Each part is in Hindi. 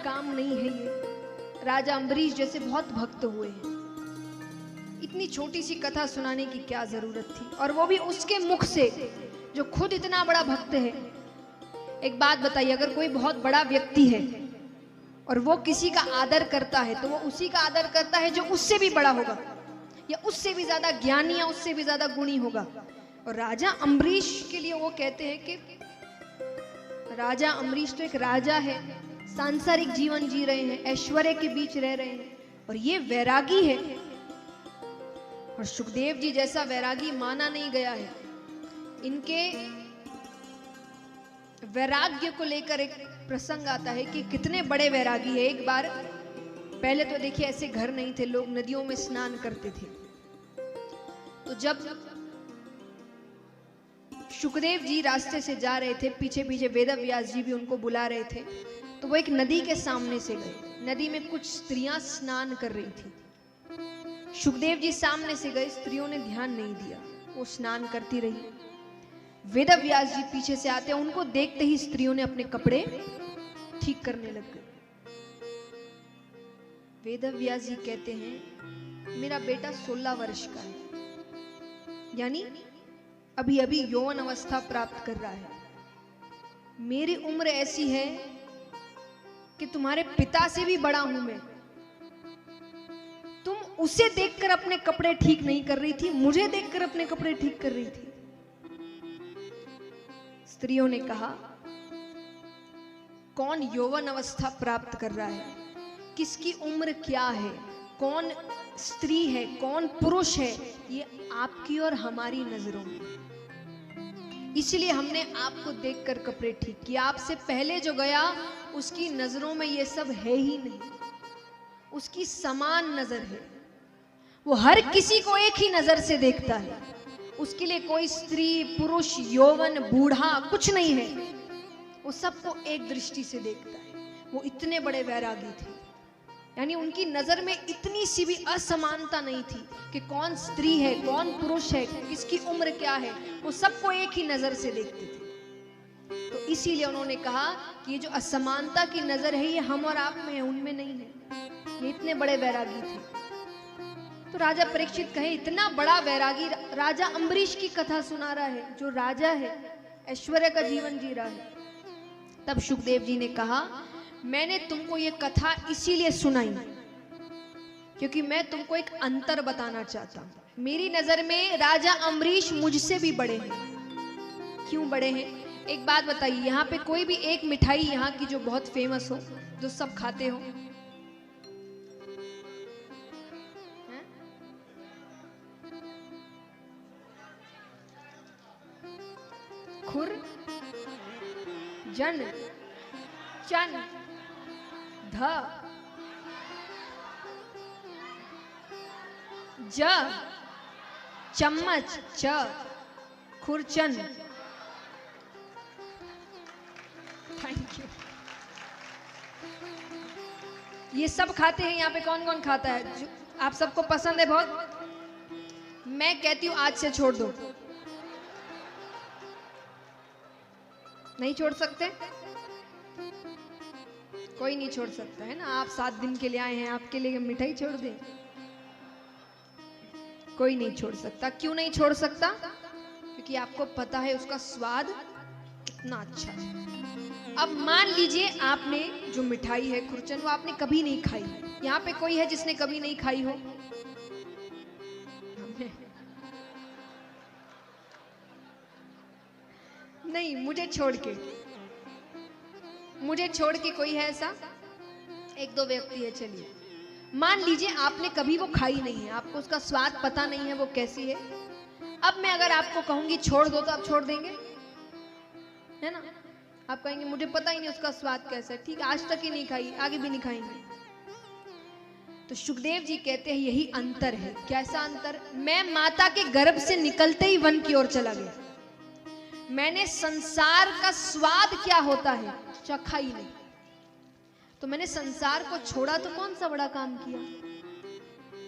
काम नहीं है ये। राजा अम्बरीश जैसे बहुत भक्त हुए हैं, इतनी छोटी सी कथा सुनाने की क्या जरूरत थी, और वो भी उसके मुख से जो खुद इतना बड़ा भक्त है। एक बात बताइए, अगर कोई बहुत बड़ा व्यक्ति है और वो किसी का आदर करता है तो वो उसी का आदर करता है जो उससे भी बड़ा होगा, या उससे भी ज्यादा ज्ञानी, या उससे भी ज्यादा गुणी होगा। और राजा अम्बरीश के लिए वो कहते हैं कि राजा अम्बरीश तो एक राजा है, सांसारिक जीवन जी रहे हैं, ऐश्वर्य के बीच रह रहे हैं, और ये वैरागी है। और सुखदेव जी जैसा वैरागी माना नहीं गया है। इनके वैराग्य को लेकर एक प्रसंग आता है कि कितने बड़े वैरागी है। एक बार पहले तो देखिए ऐसे घर नहीं थे, लोग नदियों में स्नान करते थे। तो जब सुखदेव जी रास्ते से जा रहे थे, पीछे पीछे वेदव्यास जी भी उनको बुला रहे थे, तो वो एक नदी के सामने से गए। नदी में कुछ स्त्रियां स्नान कर रही थी। सुखदेव जी सामने से गए, स्त्रियों ने ध्यान नहीं दिया, वो स्नान करती रही। वेदव्यास जी पीछे से आते, उनको देखते ही स्त्रियों ने अपने कपड़े ठीक करने लग गए। वेदव्यास जी कहते हैं, मेरा बेटा 16 वर्ष का है, यानी अभी अभी यौवन अवस्था प्राप्त कर रहा है। मेरी उम्र ऐसी है कि तुम्हारे पिता से भी बड़ा हूं मैं। तुम उसे देखकर अपने कपड़े ठीक नहीं कर रही थी, मुझे देखकर अपने कपड़े ठीक कर रही थी। स्त्रियों ने कहा, कौन यौवन अवस्था प्राप्त कर रहा है, किसकी उम्र क्या है, कौन स्त्री है, कौन पुरुष है, ये आपकी और हमारी नजरों में। इसलिए हमने आपको देखकर कपड़े ठीक किए। आपसे पहले जो गया उसकी नजरों में ये सब है ही नहीं, उसकी समान नजर है। वो हर किसी को एक ही नजर से देखता है। उसके लिए कोई स्त्री, पुरुष, यौवन, बूढ़ा कुछ नहीं है, वो सबको एक दृष्टि से देखता है। वो इतने बड़े वैरागी थे, यानी उनकी नजर में इतनी सी भी असमानता नहीं थी कि कौन स्त्री है, कौन पुरुष है, किसकी उम्र क्या है, वो सबको एक ही नजर से देखते थे। तो इसीलिए उन्होंने कहा कि ये जो असमानता की नजर है, ये हम और आप में है, उनमें नहीं है। ये इतने बड़े वैरागी थे। तो राजा परीक्षित कहे, इतना बड़ा वैरागी राजा अम्बरीश की कथा सुना रहा है, जो राजा है, ऐश्वर्य का जीवन जी रहा है। तब सुखदेव जी ने कहा, मैंने तुमको ये कथा इसीलिए सुनाई क्योंकि मैं तुमको एक अंतर बताना चाहता हूं। मेरी नजर में राजा अम्बरीश मुझसे भी बड़े हैं। क्यों बड़े हैं? एक बात बताइए, यहाँ पे कोई भी एक मिठाई यहाँ की जो बहुत फेमस हो, जो सब खाते हो? खुर जन चन ध ज चम्मच च खुरचन। Thank you. ये सब खाते हैं। यहाँ पे कौन कौन खाता है? जो आप सबको पसंद है बहुत? मैं कहती हूँ आज से छोड़ दो। नहीं छोड़ सकते? कोई नहीं छोड़ सकता है ना। आप 7 दिन के लिए आए हैं, आपके लिए मिठाई छोड़ दें? कोई नहीं छोड़ सकता। क्यों नहीं छोड़ सकता? क्योंकि आपको पता है उसका स्वाद कितना अच्छा है। अब मान लीजिए आपने जो मिठाई है खुरचन, वो आपने कभी नहीं खाई। यहाँ पे कोई है जिसने कभी नहीं खाई हो? नहीं, मुझे छोड़ के कोई है ऐसा? 1-2 व्यक्ति है। चलिए, मान लीजिए आपने कभी वो खाई नहीं है, आपको उसका स्वाद पता नहीं है वो कैसी है। अब मैं अगर आपको कहूंगी छोड़ दो, तो आप छोड़ देंगे? है ना? आप कहेंगे मुझे पता ही नहीं उसका स्वाद कैसा है, ठीक, आज तक ही नहीं खाई, आगे भी नहीं खाएंगे। तो सुखदेव जी कहते हैं यही अंतर है। कैसा अंतर? मैं माता के गर्भ से निकलते ही वन की ओर चला गया। मैंने संसार का स्वाद क्या होता है चखा ही नहीं। तो मैंने संसार को छोड़ा तो कौन सा बड़ा काम किया?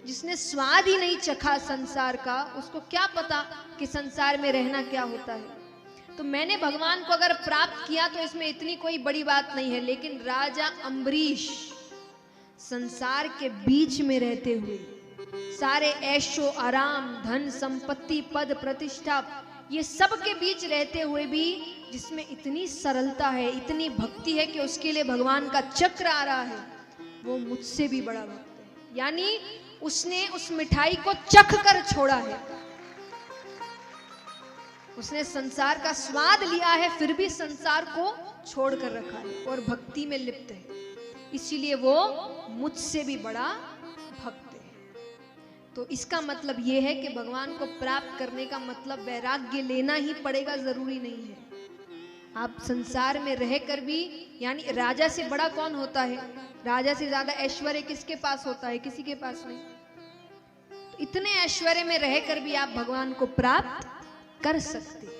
जिसने स्वाद ही नहीं चखा संसार का, उसको क्या पता कि संसार में रहना क्या होता है। तो मैंने भगवान को अगर प्राप्त किया तो इसमें इतनी कोई बड़ी बात नहीं है। लेकिन राजा अम्बरीश संसार के बीच में रहते हुए, सारे ऐशो आराम, धन संपत्ति, पद प्रतिष्ठा, ये सब के बीच रहते हुए भी जिसमें इतनी सरलता है, इतनी भक्ति है कि उसके लिए भगवान का चक्र आ रहा है, वो मुझसे भी बड़ा भक्त है। यानी उसने उस मिठाई को चख कर छोड़ा है, उसने संसार का स्वाद लिया है, फिर भी संसार को छोड़ कर रखा है और भक्ति में लिप्त है। इसीलिए वो मुझसे भी बड़ा भक्त है। तो इसका मतलब ये है कि भगवान को प्राप्त करने का मतलब वैराग्य लेना ही पड़ेगा, जरूरी नहीं है। आप संसार में रहकर भी, यानी राजा से बड़ा कौन होता है? राजा से ज्यादा ऐश्वर्य किसके पास होता है? किसी के पास नहीं। तो इतने ऐश्वर्य में रहकर भी आप भगवान को प्राप्त कर सकते हैं।